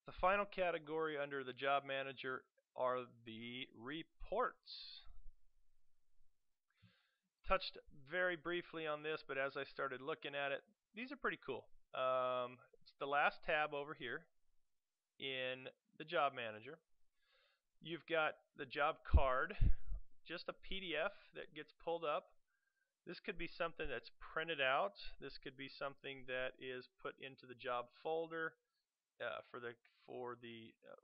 The final category under the job manager are the reports. Touched very briefly on this, but as I started looking at it, these are pretty cool. It's the last tab over here in the job manager. You've got the job card, just a PDF that gets pulled up. This could be something that's printed out. This could be something that is put into the job folder for the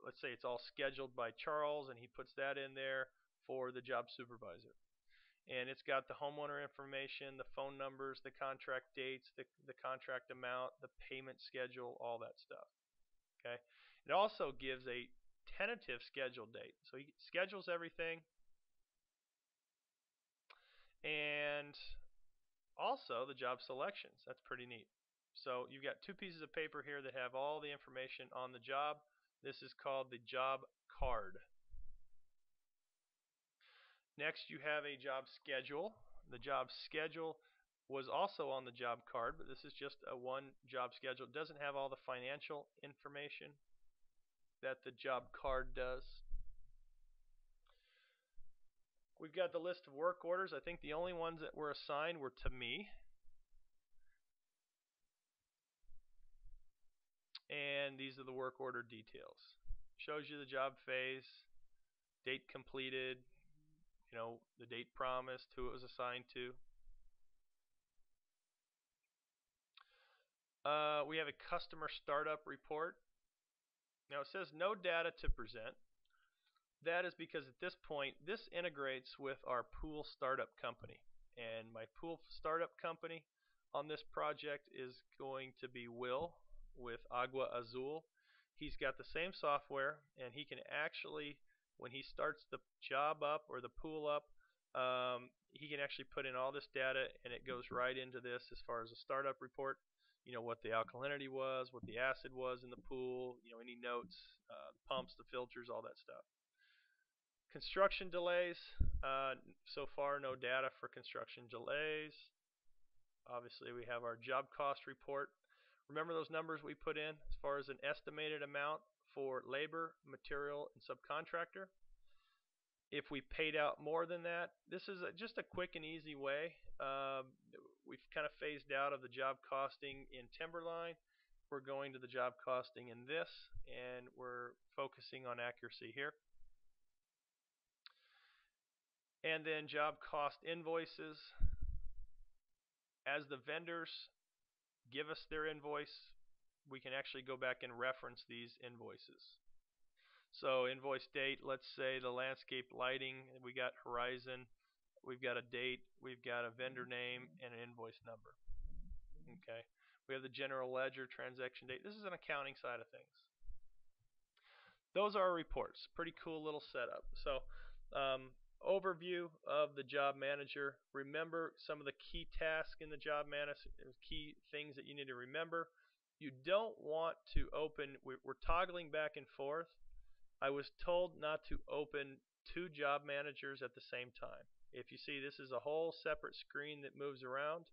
let's say it's all scheduled by Charles and he puts that in there for the job supervisor. And it's got the homeowner information, the phone numbers, the contract dates, the contract amount, the payment schedule, all that stuff. Okay. It also gives a tentative schedule date. So he schedules everything, and also the job selections. That's pretty neat. So you've got two pieces of paper here that have all the information on the job. This is called the job card. Next, you have a job schedule. The job schedule was also on the job card, but this is just a one job schedule. It doesn't have all the financial information that the job card does. We've got the list of work orders. I think the only ones that were assigned were to me. And these are the work order details. Shows you the job phase, date completed, the date promised, who it was assigned to. We have a customer startup report. Now it says no data to present. That is because at this point, this integrates with our pool startup company. And my pool startup company on this project is going to be Will with Agua Azul. He's got the same software, and he can actually, when he starts the job up or the pool up, he can actually put in all this data, and it goes right into this as far as a startup report. What the alkalinity was, what the acid was in the pool, any notes, pumps, the filters, all that stuff. Construction delays. So far, no data for construction delays. Obviously, we have our job cost report. Remember those numbers we put in as far as an estimated amount for labor, material, and subcontractor? If we paid out more than that, this is just a quick and easy way. We've kind of phased out of the job costing in Timberline. We're going to the job costing in this, and we're focusing on accuracy here. And then job cost invoices. As the vendors give us their invoice, we can actually go back and reference these invoices. So invoice date, let's say the landscape lighting, we got Horizon, we've got a date, we've got a vendor name, and an invoice number. Okay. We have the general ledger, transaction date. This is an accounting side of things. Those are our reports. Pretty cool little setup. So overview of the job manager. Remember some of the key tasks in the job manager, key things that you need to remember. You don't want to open, we're toggling back and forth. I was told not to open two job managers at the same time. If you see, this is a whole separate screen that moves around.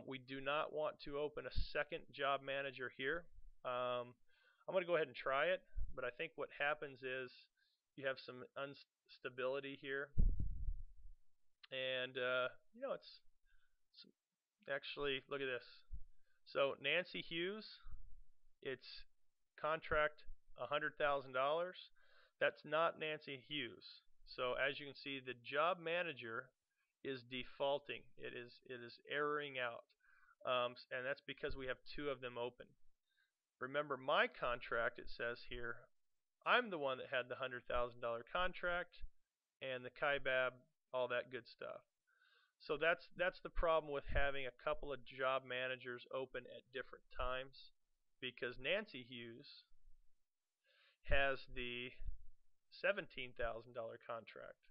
We do not want to open a second job manager here. I'm going to go ahead and try it, but I think what happens is you have some instability here. And, it's actually, look at this. So Nancy Hughes, it's contract $100,000. That's not Nancy Hughes. So as you can see, the job manager is defaulting. It is erroring out, and that's because we have two of them open. Remember my contract, it says here, I'm the one that had the $100,000 contract and the KIBAB, all that good stuff. So that's the problem with having a couple of job managers open at different times, because Nancy Hughes has the $17,000 contract.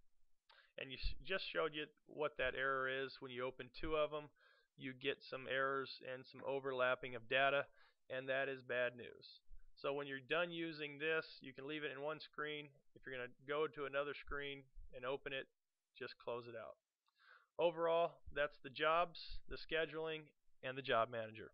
And just showed you what that error is. When you open two of them, you get some errors and some overlapping of data, and that is bad news. So when you're done using this, you can leave it in one screen. If you're going to go to another screen and open it, just close it out. Overall, that's the jobs, the scheduling, and the job manager.